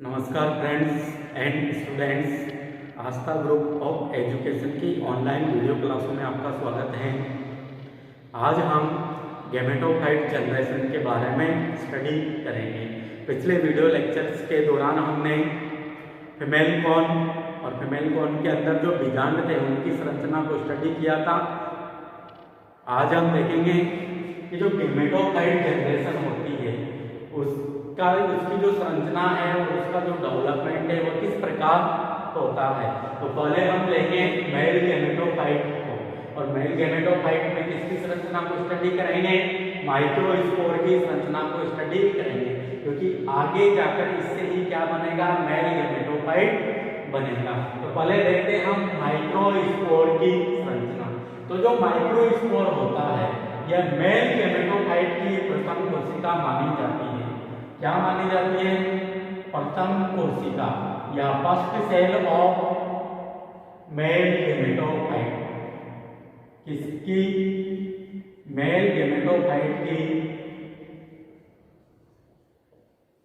नमस्कार friends and students, Aastha group of education की online video क्लासों में आपका स्वागत है। आज हम गैमेटोफाइट जनरेशन के बारे में स्टडी करेंगे। पिछले वीडियो लेक्चर्स के दौरान हमने फीमेल कॉर्न और फीमेल कॉर्न के अंदर जो बीजांड थे उनकी संरचना को स्टडी किया था। आज हम देखेंगे कि जो गैमेटोफाइट जनरेशन होती है उसकी जो संरचना है और उसका जो डेवलपमेंट है वो किस प्रकार होता है। तो पहले हम लेंगे मेल गैमेटोफाइट को, और मेल गैमेटोफाइट में किसकी संरचना को स्टडी करेंगे? माइक्रोस्पोर की संरचना को स्टडी करेंगे, क्योंकि आगे जाकर इससे ही क्या बनेगा? मेल गैमेटोफाइट बनेगा। तो पहले देखते हैं हम माइक्रोस्पोर की संरचना। तो जो माइक्रोस्पोर होता है यह मेल गैमेटोफाइट की प्रथम कोशिका मानी जाती है। क्या मानी जाती है? प्रथम कोशिका या first cell of male gametophyte. किसकी? मेल गैमेटोफाइट की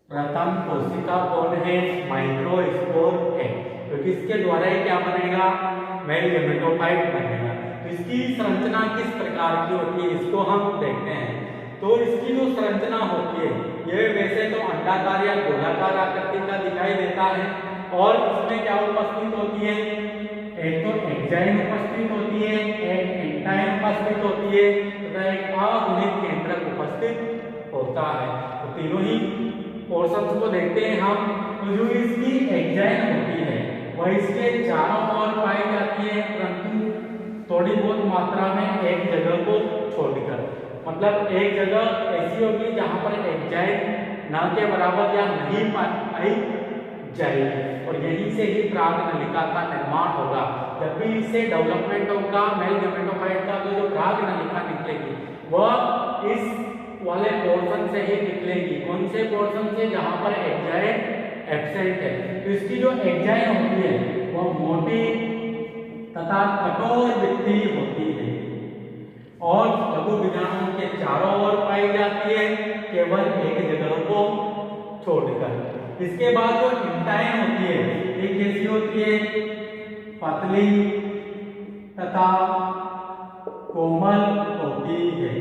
प्रथम कोशिका कौन है? माइक्रोस्पोर है। तो किसके द्वारा ही क्या बनेगा? मेल गैमेटोफाइट बनेगा। तो इसकी संरचना किस प्रकार की होती है इसको हम देखते हैं। तो इसकी जो संरचना होती है यह वैसे तो अंडाकार या गोलाकार आकृति का दिखाई देता है, और इसमें क्या उपस्थित होती है? एक तो एंजाइम उपस्थित होती है, एक एंटाइम उपस्थित होती है, तथा एक अगुणित केंद्रक उपस्थित होता है। तो तीनों ही पोर्शंस को देखते हैं हम। तो जो इसकी एंजाइम होती है वह इसके चारों ओर पाई जाती है, परंतु थोड़ी बहुत मात्रा में एक जगह को छोड़कर। मतलब एक जगह ऐसी होगी जहां पर एंजाइम न के बराबर या नहीं पाई जाएगी, और यहीं से ही प्राग नलिका का निर्माण होगा। जब भी इससे डेवलपमेंट होगा मेल गैमेटोफाइट का, तो जो प्राग नलिका निकलेगी वह इस वाले पोर्शन से ही निकलेगी। कौन से पोर्शन से? जहां पर एंजाइम एब्सेंट है। तो इसकी जो एंजाइम होती है वह मोटी तथा कठोर वृत्ति होती है, और लघु बीजाणुओं के चारों ओर पाई जाती है, केवल एक जगह को छोड़कर। इसके बाद जो इंटाइन होती है ये कैसी होती है? पतली तथा कोमल होती है,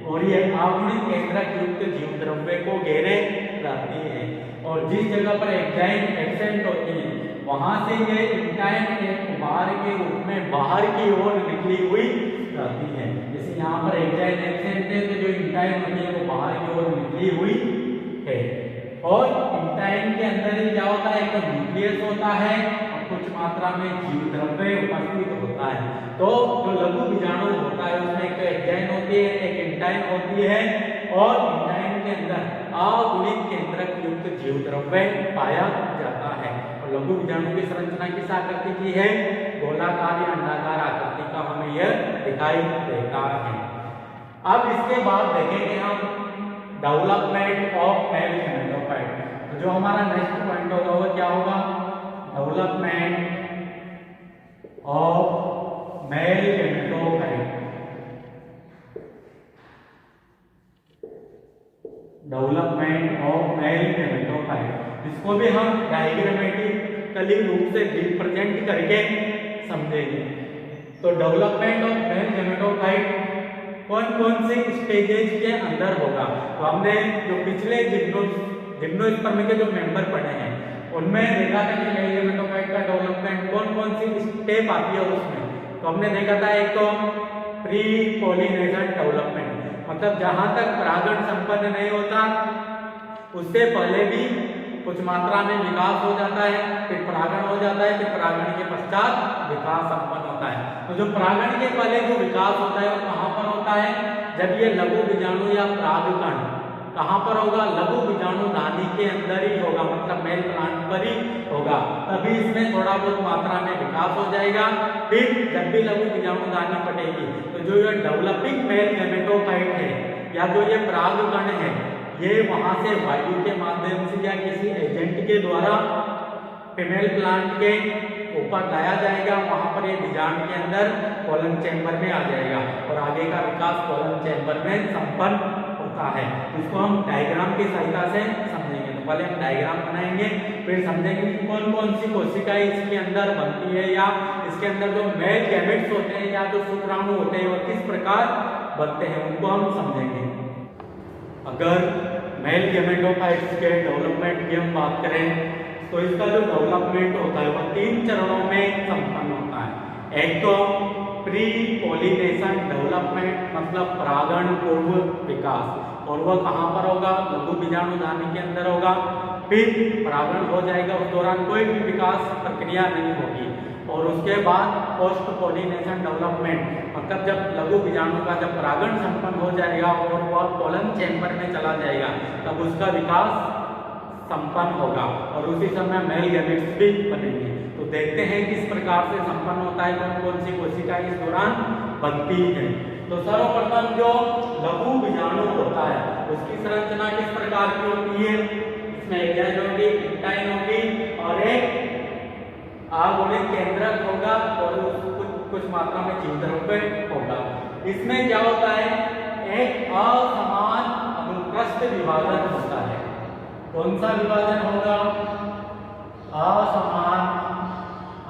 और ये अगुणित केंद्रक युक्त जीव द्रव्य को घेरे रहती है। और जिस जगह पर एंजाइम एब्सेंट होती है वहां से ये इंटाइन एक बाहर के रूप में बाहर की ओर निकली हुई रहती है। जैसे यहाँ पर एंजाइम एब्सेंट है तो जो इंटाइन होती है वो बाहर की ओर निकली हुई है। और इंटाइन के अंदर ही क्या होता है? एक न्यूक्लियस होता है और कुछ मात्रा में जीव द्रव्य उपस्थित होता है। तो जो लघु बीजाणु होता है उसमें एक एंजाइम होती है, एक इंटाइन होती है, और इंटाइन के अंदर अगुणित केंद्रक युक्त जीव द्रव्य पाया जाता है। और लघु बीजाणु की संरचना किस आकृति की है? गोलाकार या अंडाकार आकृति का हमें यह दिखाई देता है। अब इसके बाद देखेंगे हम डेवलपमेंट ऑफ मेल गैमेटोफाइट। तो जो हमारा नेक्स्ट पॉइंट होगा वो क्या होगा? Development of male gametophyte. Development of male gametophyte, इसको भी हम डायग्रामेटिकली रूप से रिप्रेजेंट करके समझेंगे। तो डेवलपमेंट ऑफ मेल गैमेटोफाइट कौन कौन से स्टेजेस के अंदर होगा? तो हमने जो पिछले जिम्नोस्पर्म के जो मेंबर पढ़े हैं उनमें देखा था कि मेल गैमेटोफाइट का डेवलपमेंट कौन कौन सी स्टेप आती है उसमें। तो हमने देखा था एक तो प्री पॉलिनेशन डेवलपमेंट, मतलब जहां तक परागण संपन्न नहीं होता उससे पहले भी कुछ मात्रा में विकास हो जाता है, फिर परागण हो जाता है, फिर परागण के पश्चात विकास संपन्न होता है। तो जो परागण के पहले जो विकास होता है वो कहाँ पर होता है? जब ये लघु बीजाणु या परागकण कहाँ पर होगा? लघु बीजाणु दानी के अंदर ही होगा, मतलब मेल प्लांट पर ही होगा। तभी इसमें थोड़ा बहुत मात्रा में विकास हो जाएगा। फिर जब भी लघु बीजाणु दानी फटेगी तो जो ये डेवलपिंग मेल गैमेटोफाइट है या जो ये परागकण है ये वहां से वायु के माध्यम से या किसी एजेंट के द्वारा फीमेल प्लांट के ऊपर लाया जाएगा। वहां पर ये बीजाणु के अंदर कॉलन चैम्बर में आ जाएगा, और आगे का विकास कॉलन चैम्बर में संपन्न होता है। इसको हम डायग्राम की सहायता से समझेंगे। तो पहले हम डायग्राम बनाएंगे, फिर समझेंगे कि कौन कौन सी कोशिकाएं इसके अंदर बनती है, या इसके अंदर जो मेल गैमेट्स होते हैं या जो शुक्राणु होते हैं वो किस प्रकार बनते हैं, उनको हम समझेंगे। अगर मेल गैमेटोफाइट्स के डेवलपमेंट की हम बात करें तो इसका जो डेवलपमेंट होता है वह 3 चरणों में संपन्न होता है। एक तो प्री पॉलिनेशन डेवलपमेंट, मतलब परागण पूर्व विकास, और वह कहाँ पर होगा, लघु बीजाणु दानी के अंदर होगा। फिर परागण हो जाएगा, उस दौरान कोई भी विकास प्रक्रिया नहीं होगी, और उसके बाद पोस्ट पॉलिनेशन डेवलपमेंट, मतलब जब लघु बीजाणु का जब परागण संपन्न हो जाएगा और वह पोलन चैम्बर में चला जाएगा तब उसका विकास संपन्न होगा, और उसी समय मेल गैमेट्स भी बनेंगे। तो देखते हैं किस प्रकार से संपन्न होता है, कौन कौन सी कोशिकाएं इस दौरान बनती है। तो सर्वप्रथम जो लघु बीजाणु होता है उसकी संरचना किस प्रकार की होती है, इसमें एक जैज होगी, इंटाइन होगी और एक आगोनिक केंद्रक होगा और कुछ मात्रा में जीवद्रव्य होगा। इसमें क्या होता है, एक असमान अनुप्रस्थ विभाजन होता है। कौन सा विभाजन होगा, असमान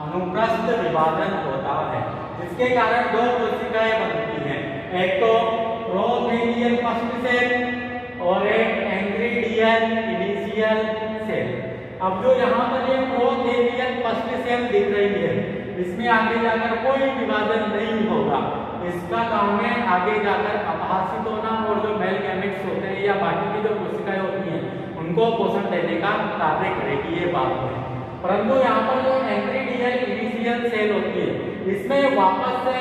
अनुप्रस्थ विभाजन होता है, जिसके कारण 2 कोशिकाएं बनती हैं, एक तो प्रोथेलियल फर्स्ट सेल और एक एंग्रेडियल इनिशियल सेल। अब जो यहाँ पर ये प्रोथेलियल फर्स्ट सेल दिख रही है इसमें आगे जाकर कोई विभाजन नहीं होगा, इसका काम है आगे जाकर अपहासित होना और जो मेल गैमेट्स होते हैं या बाकी की जो कोशिकाएं होती हैं उनको पोषण देने का कार्य करेगी ये बात है। परंतु यहाँ पर जो एंग्रेडियल इनिशियल सेल होती है इसमें वापस से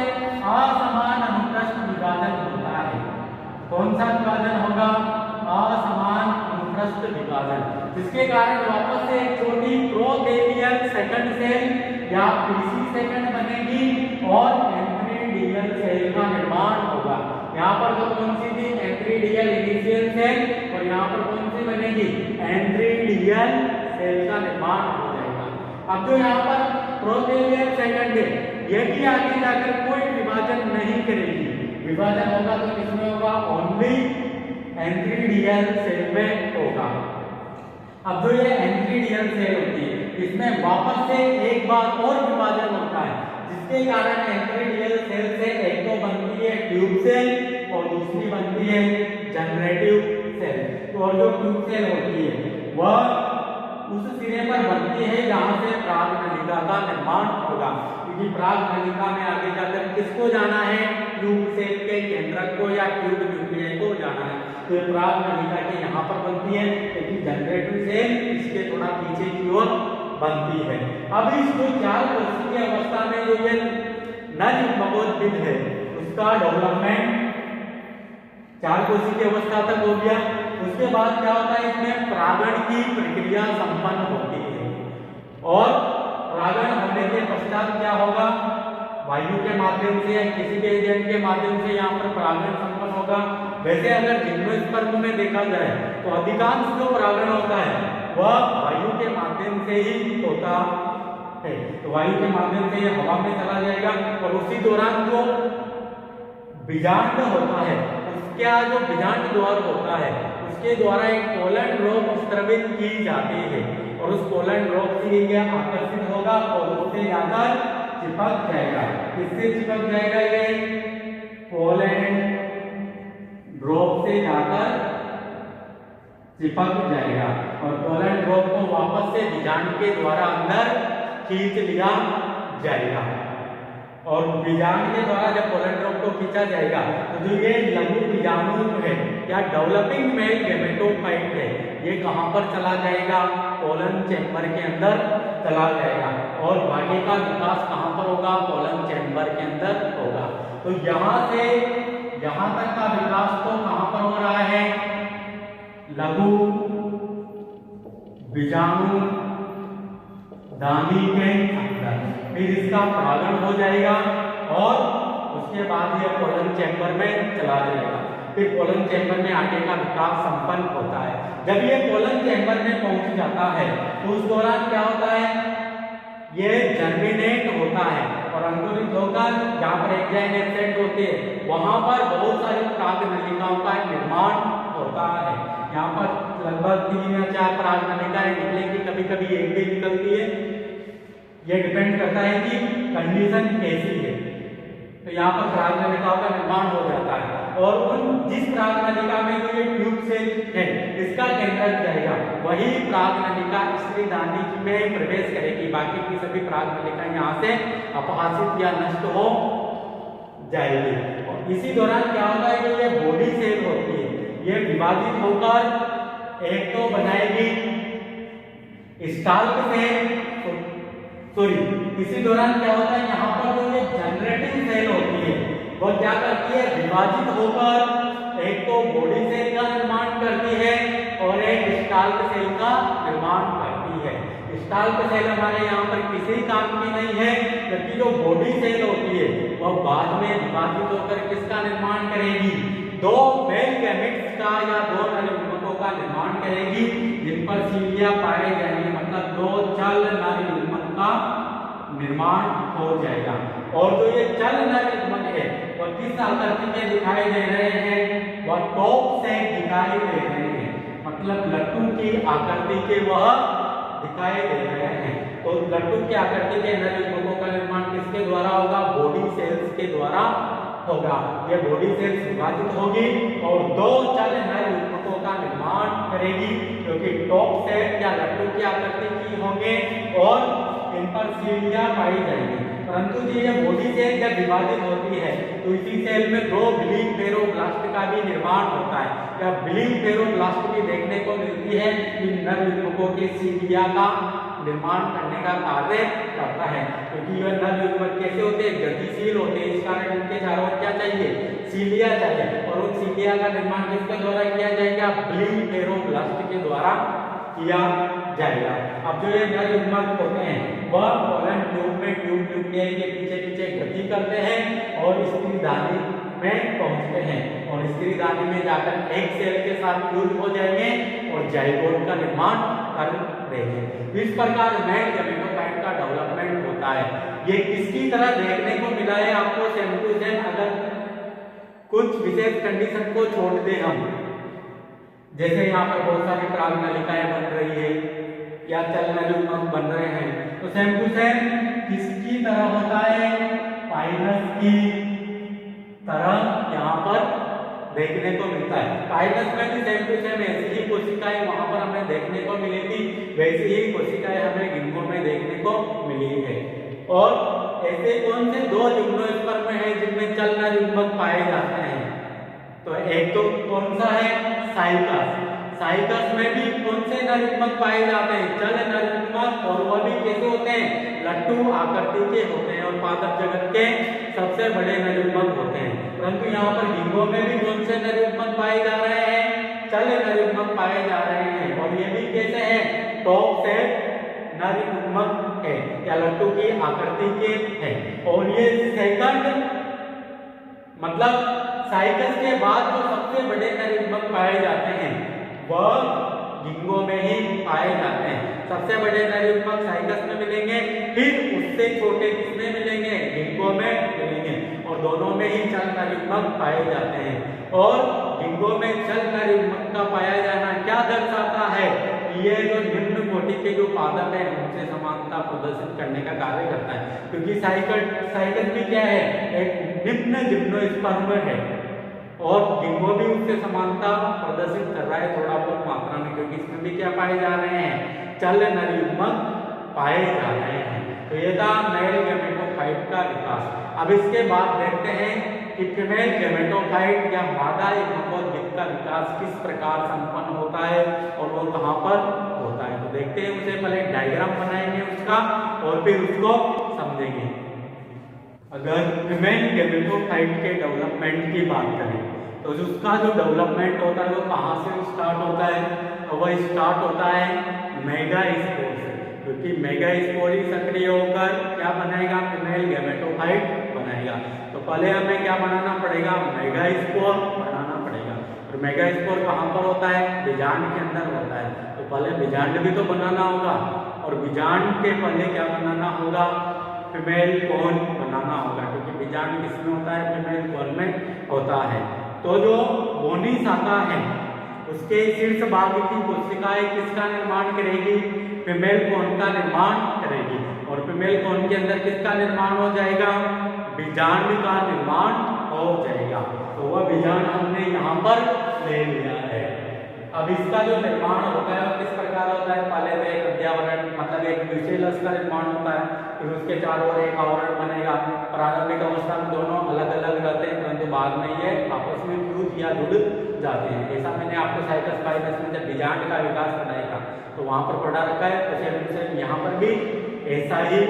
असमान अनुप्रस्थ विभाजन होता है। कौन सा विभाजन होगा, असमान अनुप्रस्थ विभाजन, जिसके कारण वापस से एक छोटी प्रोथेलियल सेकंड सेल या पीसी सेकंड बनेगी और एंग्रेडियल सेल का निर्माण होगा। यहाँ पर तो कौन सी थी, एंग्रेडियल इनिशियल सेल, और यहाँ पर कौन सी बनेगी, एंग्रेडियल सेल का निर्माण हो जाएगा। अब जो यहाँ पर प्रोथेलियल सेकंड है ये भी आगे जाकर कोई विभाजन नहीं करेगी, विभाजन होगा तो किसमें होगा, ओनली एंग्रेडियल सेल में होगा। अब जो ये एंग्रेडियल सेल होती है इसमें वापस से एक बार और विभाजन होता है, जिसके कारण एंग्रेडियल सेल से एक तो बनती है ट्यूब सेल और दूसरी बनती है जनरेटिव सेल। तो और जो ट्यूब सेल होती है वह उस सिरे पर बनती है जहां से प्राग नलिका का निर्माण होगा, क्योंकि प्राग नलिका में आगे जाकर किसको जाना है, ट्यूब सेल के केंद्रक को या ट्यूब न्यूक्लियस को जाना है। तो प्राग नलिका के यहाँ पर बनती है, लेकिन जनरेटिव सेल इसके थोड़ा पीछे की ओर बनती है। अब इस जो 4 कोशिकीय अवस्था में जो ये नर युग्मकोद्भिद है उसका डेवलपमेंट 4 कोशिकीय अवस्था तक हो गया। उसके बाद क्या होता है, इसमें परागण की प्रक्रिया संपन्न होती है, और परागण होने के पश्चात क्या होगा, वायु के माध्यम से या किसी भी एजेंट के माध्यम से यहाँ पर परागण संपन्न होगा। वैसे अगर जिम्नोस्पर्म में देखा जाए तो अधिकांश जो परागण होता है वह वायु के माध्यम से ही होता है। तो वायु के माध्यम से यह हवा में चला जाएगा, और उसी दौरान जो बीजांड होता है उसका जो बीजांड द्वार होता है उसके द्वारा एक पोलन ड्रॉप स्त्रवित की जाती है, और उस पोलन ड्रॉप से यह आकर्षित होगा और उससे जाकर चिपक जाएगा। किससे चिपक जाएगा, ये पोलन ड्रॉप से जाकर चिपक जाएगा, और पोलन ड्रॉप को वापस से बीजांड के द्वारा अंदर खींच लिया जाएगा। और बीजांड के द्वारा जब पोलन ड्रॉप को खींचा जाएगा तो जो ये लघु बीजाणु है या डेवलपिंग मेल गैमेटोफाइट है ये कहाँ पर चला जाएगा, पोलन चैम्बर के अंदर चला जाएगा, और बाकी का विकास कहाँ पर होगा, पोलन चैम्बर के अंदर होगा। तो यहाँ से यहाँ तक का विकास तो कहाँ पर हो रहा है, लघु बीजाणु दानी के अंदर। फिर इसका परागण हो जाएगा और उसके बाद यह पोलन चैम्बर में चला जाएगा। फिर पोलन चैम्बर में आगे का विकास संपन्न होता है। जब ये पोलन चैम्बर में पहुंच जाता है तो उस दौरान क्या होता है, ये जर्मिनेट होता है और अंकुरित होकर जहाँ पर एग्जाइम एब्सेंट होते हैं वहां पर बहुत सारी प्राग नलिकाओं का निर्माण होता होता है। यहाँ पर लगभग 3 या 4 परागनलिकाएं निकलेंगी, कभी कभी एक भी निकलती है, ये डिपेंड करता है कि कंडीशन कैसी है। तो यहाँ पर परागनलिकाओं का निर्माण हो जाता है और उन जिस परागनलिका में जो ये ट्यूब सेल है इसका केंद्रक जाएगा वही परागनलिका स्त्रीदानी में प्रवेश करेगी, बाकी की सभी परागनलिका यहाँ से अपहासित या नष्ट हो जाएगी। और इसी दौरान क्या होता है कि ये बॉडी सेल होती है, ये विभाजित होकर एक तो बनाएगी स्टाल्क सेल, इसी दौरान क्या होता है यहाँ पर जो ये जनरेटिंग सेल होती है वो क्या करती है, विभाजित होकर एक तो बॉडी सेल का निर्माण करती है और एक स्टाल्क सेल का निर्माण करती है। स्टाल्क सेल हमारे यहाँ पर किसी काम की नहीं है, जबकि जो बॉडी सेल होती है वह बाद में विभाजित होकर किसका निर्माण करेगी, दो मेल गैमेट्स का या दो नर युग्मकों का निर्माण करेगी जिन पर सीलिया पाए जाएंगे, मतलब दो चल नर युग्मक का निर्माण हो जाएगा। और जो ये चल नर युग्मक है वह किस आकृति में दिखाई दे रहे हैं, वह टॉप से दिखाई दे रहे हैं, मतलब लट्टू की आकृति के वह दिखाई दे रहे हैं। तो लट्टू की आकृति के नर युग्मकों का निर्माण किसके द्वारा होगा, बॉडी सेल्स के द्वारा होगा। ये बॉडी सेल्स विभाजित होगी और दो चल नर युग्मकों का निर्माण करेगी क्योंकि टॉप सेट या लट्टू की आकृति की होंगे और इन पर सीलिया पाई जाएंगी। परंतु जो ये बॉडी सेल जब विभाजित होती है तो इसी सेल में दो बिलीफ फेरोब्लास्ट का भी निर्माण होता है। या बिलीफ फेरोब्लास्ट भी देखने को मिलती है इन नर युग्मकों के सीलिया का निर्माण करने का कार्य करता है, क्योंकि यह नर युग्मक कैसे होते हैं, गतिशील होते हैं, इस कारण इनके चारों ओर क्या चाहिए, सीलिया चाहिए। और उन सीलिया का निर्माण किसके द्वारा किया जाएगा, बिलीफ फेरोब्लास्ट के द्वारा किया जाएगा। अब जो ये नर युग्मक होते हैं वह पोलन ट्यूब में ट्यूब न्यूक्लियाई के पीछे पीछे गति करते हैं और स्त्रीदानी में पहुंचते हैं और स्त्रीदानी में जाकर एक सेल के साथ फ्यूज हो जाएंगे और जाइगोट का निर्माण कर देंगे। इस प्रकार मेल गैमेटोफाइट का डेवलपमेंट होता है। ये किसकी तरह देखने को मिला है आपको, सेम टू सेम, अगर कुछ विशेष कंडीशन को छोड़ दें हम, जैसे यहाँ पर बहुत सारी परागनलिकाएं बन रही है या चल नर युग्मक बन रहे हैं, तो सेम टू सेम किसकी तरह होता है, पाइनस की तरह यहाँ पर देखने को मिलता है। पाइनस में भी सेम टू सेम ऐसी ही कोशिकाएं वहां पर हमें देखने को मिली थी, वैसी ही कोशिकाएं हमें गिंगो में देखने को मिली है। और ऐसे कौन से दो जिम्नोस्पर्म हैं जिनमें चल नर युग्मक पाए जाते हैं, तो एक तो कौन सा है, साइकस। साइकस में भी कौन से नर युग्मक पाए जाते हैं, चल नर युग्मक, और वह भी कैसे होते हैं, लट्टू आकृति के होते हैं और पादप जगत के सबसे बड़े नर युग्मक होते हैं। परंतु यहाँ पर गिंगो में भी कौन से नर युग्मक पाए जा रहे हैं, चल नर युग्मक पाए जा रहे हैं और ये भी कैसे हैं, टॉप से नर युग्मक है या लट्टू की आकृति के हैं। और ये सेकंड मतलब साइकस के बाद जो सबसे बड़े नर युग्मक पाए जाते हैं वह गिंगो में ही पाए जाते हैं। सबसे बड़े नर युग्मक साइकस में मिलेंगे, फिर उससे छोटे किसमें मिलेंगे, गिंगो में मिलेंगे और दोनों में ही चल नर युग्मक पाए जाते हैं। और गिंगो में चल नर युग्मक का पाया जाना क्या दर्शाता है, ये जो निम्न कोटि के जो पादप है उनसे समानता प्रदर्शित करने का कार्य करता है, क्योंकि साइकस भी क्या है, एक निम्न जिम्नोस्पर्म है और गिंगो भी उससे समानता प्रदर्शित कर रहा है थोड़ा बहुत मात्रा में, क्योंकि इसमें भी क्या पाए जा रहे हैं, चल नर युग्मक पाए जा रहे हैं। तो ये था मेल गैमेटोफाइट का विकास। अब इसके बाद देखते हैं कि फीमेल गैमेटोफाइट या मादा युग्मकोद्भिद का विकास किस प्रकार संपन्न होता है और वो कहाँ पर होता है। तो देखते हैं, उसे पहले डायग्राम बनाएंगे उसका और फिर उसको समझेंगे। अगर फीमेल गैमेटोफाइट के डेवलपमेंट की बात करें तो उसका जो डेवलपमेंट होता है वो कहाँ से स्टार्ट होता है, तो वह स्टार्ट होता है मेगास्पोर से, क्योंकि मेगास्पोर ही सक्रिय होकर क्या बनाएगा, फीमेल गैमेटोफाइट बनाएगा। तो पहले हमें क्या बनाना पड़ेगा, मेगास्पोर बनाना पड़ेगा। और मेगास्पोर कहाँ पर होता है, बीजांड के अंदर होता है। तो पहले बीजांड भी तो बनाना होगा और बीजांड के पहले क्या बनाना होगा, फीमेल कोन बनाना होगा, क्योंकि बीजांड किसमें होता है, फीमेल कोन में होता है। तो जो बोनी शाखा है उसके शीर्ष भाग की कोशिकाएं किसका निर्माण करेगी? फीमेल कोन का निर्माण करेगी। और फीमेल कोन के अंदर किसका निर्माण हो जाएगा? बीजांड का निर्माण हो जाएगा। तो वह बीजांड हमने यहाँ पर ले लिया है। अब इसका जो निर्माण होता है वो किस प्रकार होता है? पहले तो एक अध्यावरण मतलब एक म्यूसिलस का निर्माण होता है, फिर उसके चारों ओर एक आवरण बनेगा। प्रारंभिक अवस्था में दोनों अलग अलग रहते हैं, परंतु बाद में ये आपस में फ्यूज या जुड़ जाते हैं। ऐसा मैंने आपको साइटस फाइटस में जब बीजांड का विकास बनाया था तो वहां पर पढ़ा रखा है, उसी अनुसार यहाँ पर भी ऐसा ही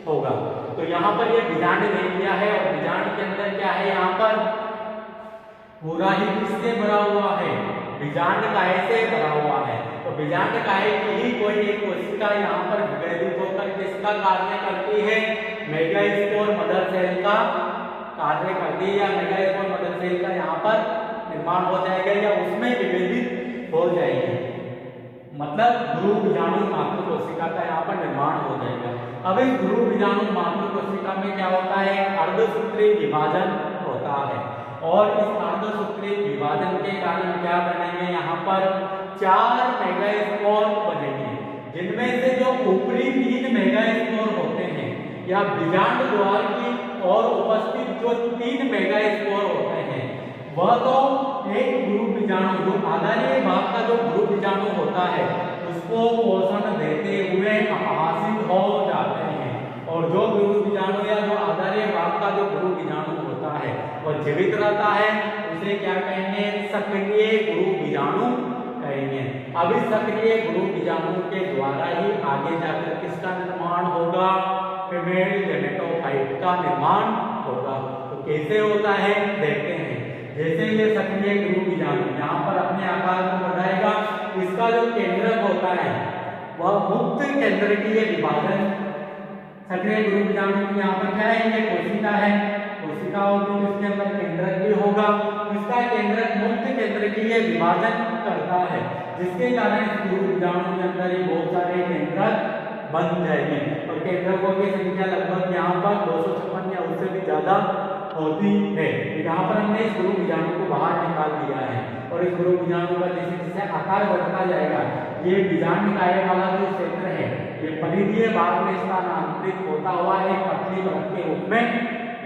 होगा। तो यहाँ पर ये बीजांड ले लिया है और बीजांड के अंदर क्या है? यहाँ पर पूरा ही किससे भरा हुआ है? बीजांड काहे से भरा हुआ है। तो बीजांड काहे की ही कोई एक कोशिका यहाँ पर विभेदित होकर किसका कार्य करती है? मेगास्पोर मदर सेल का कार्य करती है, या मेगास्पोर मदर सेल का यहाँ पर निर्माण हो जाएगा या उसमें विभेदित हो जाएगी। मतलब ध्रुव बीजाणु मातृ कोशिका का यहाँ पर निर्माण हो जाएगा। अब इस ध्रुव बीजाणु मातृ कोशिका में क्या होता है? अर्धसूत्री विभाजन होता है और इस अर्धसूत्री विभाजन के कारण क्या बनेंगे? यहाँ पर 4 मेगास्पोर बनेंगे, जिनमें से जो ऊपरी 3 मेगास्पोर होते हैं या बीजांड द्वार की और उपस्थित जो 3 मेगास्पोर होते हैं वह तो एक ध्रुव बीजाणु जो आधारीय भाग का जो ध्रुव बीजाणु होता है उसको पोषण देते हुए अपहासित हो जाते हैं, और जो ध्रुव बीजाणु या जो आधारीय भाग का जो ध्रुव बीजाणु होता है वह जीवित रहता है। उसे क्या कहेंगे? सक्रिय ध्रुव बीजाणु कहेंगे। अब इस सक्रिय ध्रुव बीजाणु के द्वारा ही आगे जाकर किसका निर्माण होगा? फीमेल गेमेटोफाइट का निर्माण होगा। तो कैसे होता है देखते हैं। जैसे ये सक्रिय ध्रुव बीजाणु यहाँ पर अपने आकार को बढ़ाएगा, इसका जो केंद्रक होता है वह मुक्त केंद्रकीय विभाजन। सक्रिय ध्रुव बीजाणु की यहाँ पर क्या है? ये कोशिका है, कोशिका होगी तो इसके अंदर केंद्रक भी होगा। इसका केंद्रक मुक्त केंद्रकीय विभाजन करता है, जिसके कारण इस ध्रुव बीजाणु के अंदर ही बहुत सारे केंद्रक बन जाएंगे और केंद्रकों की संख्या लगभग यहाँ पर 256 या उससे भी ज्यादा होती है। यहाँ पर हमने इस ध्रुव बीजाणु को बाहर निकाल दिया है और इस ध्रुव बीजाणु का जैसे जैसे आकार बढ़ता जाएगा ये बीजांड काय वाला जो क्षेत्र है ये परिधीय भाग में स्थानांतरित होता हुआ एक पतली परत के रूप में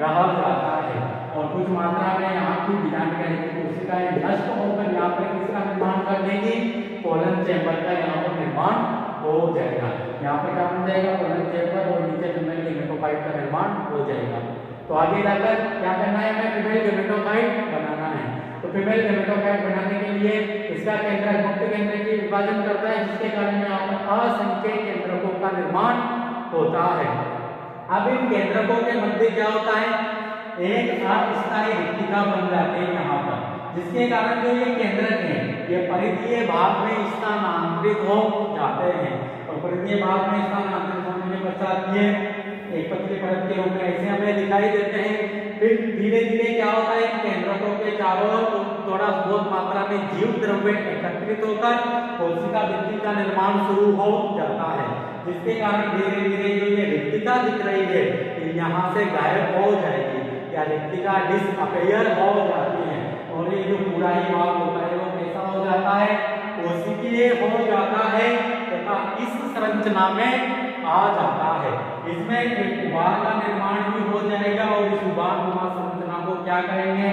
रह जाता है और कुछ मात्रा में यहाँ की बीजांड कोशिकाएं नष्ट होकर यहाँ पर किसका निर्माण कर देगी? कोलन चैम्बर का यहाँ पर निर्माण हो जाएगा। यहाँ पर क्या बन जाएगा? कोलन चैम्बर और नीचे फीमेल गेमेटोफाइट का निर्माण हो जाएगा। तो आगे जाकर क्या करना है? हमें फीमेल गेमेटोफाइट बनाना है। तो फीमेल गेमेटोफाइट बनाने के लिए इसका केंद्रक मुक्त केंद्र की विभाजन करता है, जिसके कारण यहाँ पर असंख्य केंद्रकों का निर्माण होता है। अब इन केंद्रकों के मध्य क्या होता है? एक अस्थायी रिक्तिका बन जाते हैं यहाँ पर, जिसके कारण जो ये केंद्रक है ये परिधीय भाग में स्थानांतरित हो जाते हैं और परिधीय भाग में स्थानांतरित होने के पश्चात ये एक पतली परत के रूप में ऐसे हमें दिखाई देते हैं। फिर धीरे धीरे क्या होता है? केंद्रकों के चारों ओर थोड़ा बहुत मात्रा में जीव द्रव्य एकत्रित होकर कोशिका भित्ति का निर्माण शुरू हो जाता है, जिसके कारण धीरे धीरे जो ये रिक्तिका दिख रही है यहाँ से गायब हो जाएगी या रिक्तिका डिसअपियर हो जाती है और ये जो पूरा ही भाग होता है वो कैसा हो जाता है? कोशिकीय हो जाता है तथा इस संरचना में आ जाता है। इसमें एक उभार का निर्माण भी हो जाएगा और इस उभारनुमा संरचना को क्या कहेंगे?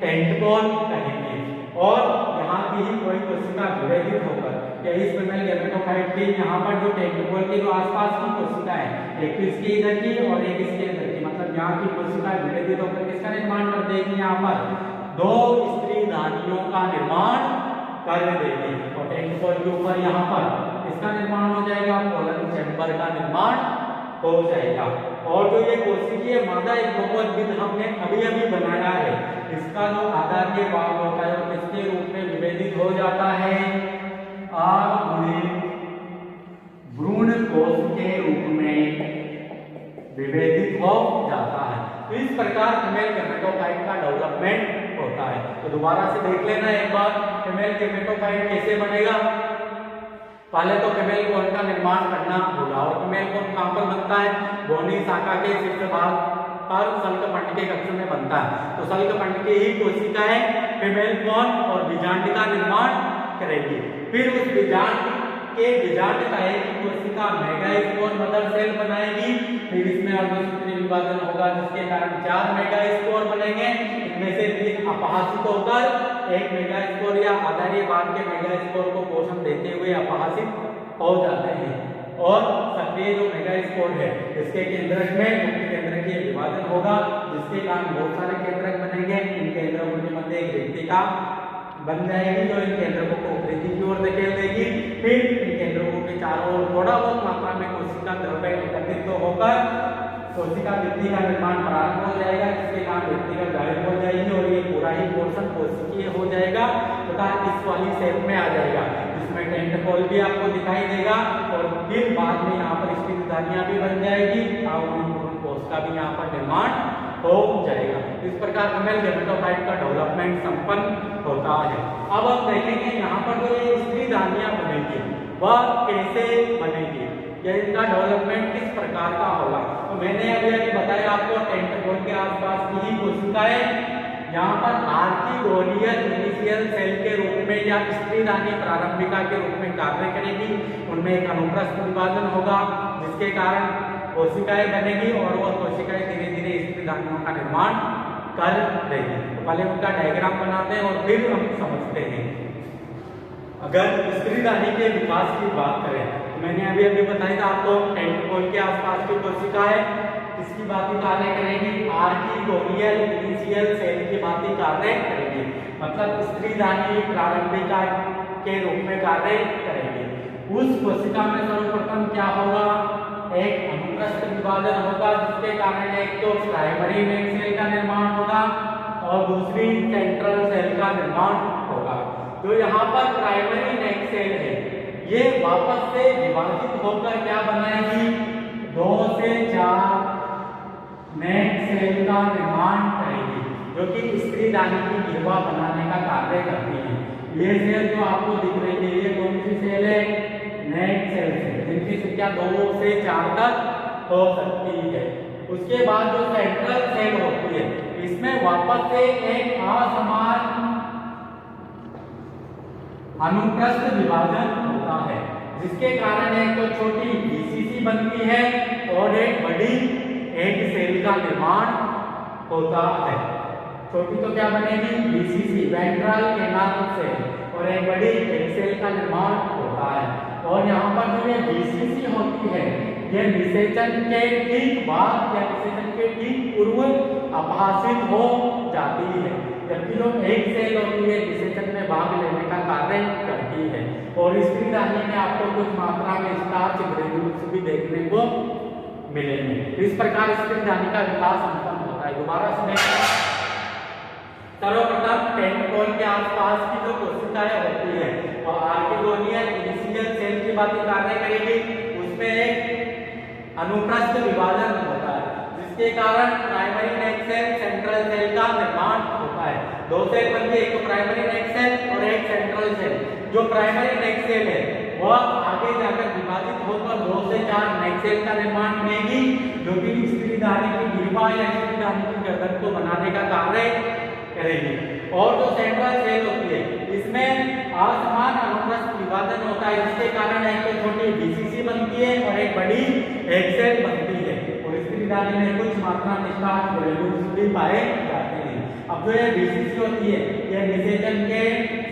टेंटपोल कहेंगे। और यहाँ की ही कोई कोशिका विभेदित होकर या इस फीमेल गेमेटोफाइट की यहाँ पर जो टेंटपोल के जो आसपास की कोशिका है, एक तो इसके इधर की और एक इसके अंदर की, मतलब यहाँ की कोशिका विभेदित होकर किसका निर्माण कर देगी? यहाँ पर 2 स्त्री धानियों का निर्माण कर देगी और टेंटपोल के ऊपर यहाँ पर इसका निर्माण हो जाएगा, कोलन चैम्बर का निर्माण हो जाएगा। और जो ये कोशिकीय मादा एक्टोपॉइड हमने अभी अभी बनाया है, इसका जो आधारीय भाग होता है वो किसके रूप में विभेदित हो जाता है? भ्रूण कोश के रूप में विभेदित हो जाता है। तो इस प्रकार फीमेल गेमेटोफाइट का डेवलपमेंट होता है। तो दोबारा से देख लेना एक बार, फीमेल गेमेटोफाइट कैसे बनेगा। पहले तो फीमेल कोन का निर्माण करना होगा और फीमेल कोन कहां पर बनता है? बोनी शाखा के शीर्ष भाग पर सल्कपंड के कक्ष में बनता है। तो सल्कपंड की ही कोशिकाएं फीमेल कॉन और बीजांड का निर्माण करेगी। फिर उस बीजांड के बीजांडकाय की कोशिका मेगास्पोर मदर सेल बनाएगी। फिर इसमें अर्धसूत्री विभाजन होगा जिसके कारण 4 मेगास्पोर बनेंगे। इनमें से 3 अपहासित होकर एक मेगास्पोर या आधारीय भाग के मेगास्पोर को पोषण देते हुए अपहासित हो जाते हैं। और सक्रिय जो मेगास्पोर है इसके केंद्रक में मुख्य केंद्रक के विभाजन होगा जिसके कारण बहुत सारे केंद्रक बनेंगे। इन केंद्रकों के मध्य एक रेक्टिका बन जाएगी जो इन केंद्रकों को वृद्धि की ओर धकेल देगी। फिर इन केंद्रकों के चारों ओर थोड़ा बहुत मात्रा में कोशिका द्रव्य एकत्रित होकर कोशिका भित्ति का निर्माण प्रारंभ हो जाएगा जिसके कारण भित्ति का गायब हो जाएगी और ये पूरा ही पोर्शन कोशिकीय हो जाएगा तथा इस वाली शेप में आ जाएगा जिसमें टेंटकल भी आपको दिखाई देगा। और फिर बाद में यहाँ पर स्थितिधारियां भी बन जाएगी और कोश का भी यहाँ पर निर्माण हो जाएगा। इस प्रकार फीमेल गैमेटोफाइट का डेवलपमेंट संपन्न होता है। अब हम देखेंगे यहाँ पर जो ये स्त्रीधारियां बनेगी वह कैसे बनेगी या इनका डेवलपमेंट किस प्रकार का होगा। तो मैंने अभी बताया आपको टेंटकल के आसपास की ही कोशिकाएं यहाँ पर आर्किगोनियल इनिशियल सेल के रूप में या स्त्रीधानी प्रारंभिका के रूप में कार्य करेगी। उनमें एक अनुप्रस्थ विभाजन होगा जिसके कारण कोशिकाएं बनेगी और वह कोशिकाएं धीरे धीरे स्त्रीधानियों का निर्माण कर देगी। तो पहले उनका डायग्राम बनाते हैं और फिर हम समझते हैं। अगर स्त्रीधानी के विकास की बात करें तो मैंने अभी बताया था आपको टेंटकल के आसपास की कोशिकाएं इसकी बात ही कार्य करेगी। आर्किगोनियल इनिशियल सेल की बात ही कार्य करेगी मतलब स्त्रीधानी प्रारंभिका के रूप में कार्य करेगी। उस कोशिका में सर्वप्रथम क्या होगा, एक अनुप्रस्थ विभाजन होगा जिसके कारण एक तो प्राइमरी नेक सेल का निर्माण होगा और दूसरी सेंट्रल सेल का निर्माण होगा। जो यहाँ पर प्राइमरी नेक सेल है ये वापस से विभाजित होकर क्या बनाएगी, 2 से 4 नेक सेल का निर्माण करेगी जो कि स्त्रीधानी की गिरवा बनाने का कार्य करती है। ये सेल जो आपको दिख रही है ये कौन सी सेल है, नेक सेल है जिनकी संख्या 2 से 4 तक हो सकती है। उसके बाद जो सेंट्रल सेल होती है इसमें वापस से एक असमान अनुप्रस्थ विभाजन होता है जिसके कारण एक तो छोटी बीसीसी बनती है और एक बड़ी एक सेल का निर्माण होता है। छोटी तो क्या बनेगी, बीसीसी वेंट्रल कैनाल सेल और एक बड़ी एक सेल का निर्माण होता है। और यहाँ पर जो ये बीसीसी होती है ये निषेचन के ठीक बाद या निषेचन के ठीक पूर्व अपहासित हो जाती है जबकि जो एक सेल होती है निषेचन में भाग लेने का कार्य करती है। और स्त्रीधानी में आपको कुछ मात्रा में स्टार्च ग्रेन्यूल्स भी देखने को मिलेंगे। इस प्रकार स्त्रीधानी का विकास संपन्न होता है। दोबारा सुने, सर्वप्रथम टेंटकल के आसपास की जो कोशिकाएं होती है और आर्किगोनियल इनिशियल सेल की बात कार्य करेगी उसमें एक अनुप्रस्थ विभाजन होता है जिसके कारण प्राइमरी नेक सेल सेंट्रल सेल का निर्माण होता है। 2 सेल बनती है, एक तो प्राइमरी नेक सेल और एक सेंट्रल सेल। जो प्राइमरी नेक सेल है वह आगे जाकर विभाजित होकर 2 से 4 नेक सेल का निर्माण करेगी जो कि स्त्रीधानी की गिरवा या स्त्रीधानी की गर्दन को बनाने का कार्य करेगी। और जो सेंट्रल सेल होती है इसमें असमान अनुप्रस्थ विभाजन होता है जिसके कारण एक तो छोटी बीसीसी बनती है और एक बड़ी एक सेल बनती है और स्त्रीधानी में कुछ मात्रा में स्टार्च ग्रेन्यूल्स भी पाए जाते हैं। अब जो ये बीसीसी होती है यह निषेचन के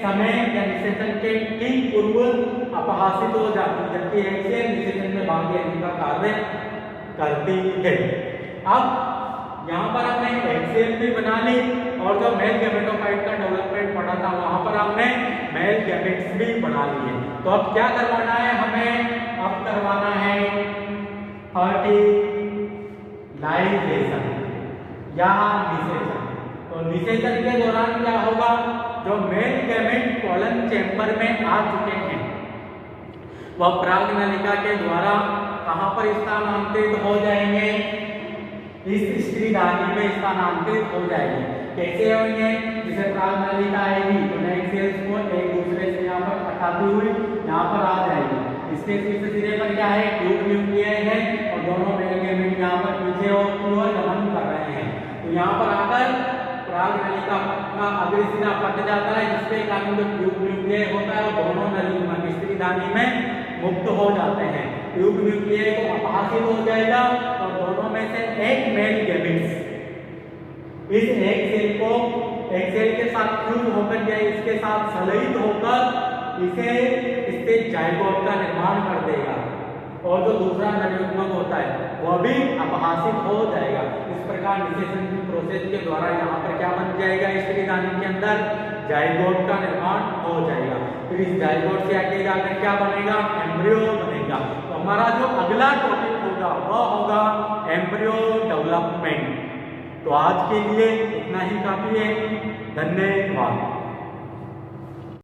समय या निषेचन के ठीक पूर्व अपहासित हो जाती है जबकि एक सेल निषेचन में भाग लेने का कार्य करती है। अब यहाँ पर हमने एक सेल भी बना ली और जो मेल गैमेटोफाइट का डेवलपमेंट पढ़ा था वहां पर हमने मेल गैमेट्स भी बना लिए। तो अब क्या करवाना है हमें, अब करवाना है फर्टिलाइजेशन या निषेचन। तो निषेचन के दौरान क्या होगा, जो मेल गैमेट कॉलन चैम्बर में आ चुके हैं वह प्राग्नलिका के द्वारा कहां पर स्थानांतरित हो जाएंगे, इस स्त्रीधानी में स्थानांतरित हो जाएंगे। कैसे होंगे, जैसे प्राग्नलिका आएगी तो नेक सेल्स को एक दूसरे से यहाँ पर हटाती हुई यहाँ पर आ जाएगी। इसके शीर्ष सिरे पर क्या है, ट्यूब न्यूक्लियाई है और दोनों मेल गैमेट यहाँ पर पीछे और गमन कर रहे हैं। यहाँ पर आकर पराग नलिका का अग्रसिरा फट जाता है, जिसके कारण जो ट्यूब न्यूक्लियर होता है वो दोनों नलिका स्त्री धानी में मुक्त हो जाते हैं। ट्यूब न्यूक्लियर को अपहासित हो जाएगा और दोनों में से एक मेल गैमेट्स इस एक सेल के साथ फ्यूज होकर या इसके साथ संलयित होकर इससे जाइगोट का निर्माण कर देगा और जो दूसरा नरयुग्मक होता है वह भी अपहासित हो जाएगा। इस प्रकार निषेचन की प्रोसेस के द्वारा यहाँ पर क्या बन जाएगा, स्त्री धानी के अंदर जाइगोट का निर्माण हो जाएगा। फिर इस जाइगोट से आगे जाकर क्या बनेगा, एम्ब्रियो बनेगा। तो हमारा जो अगला टॉपिक होगा वह होगा एम्ब्रियो डेवलपमेंट। तो आज के लिए इतना ही काफी है। धन्यवाद।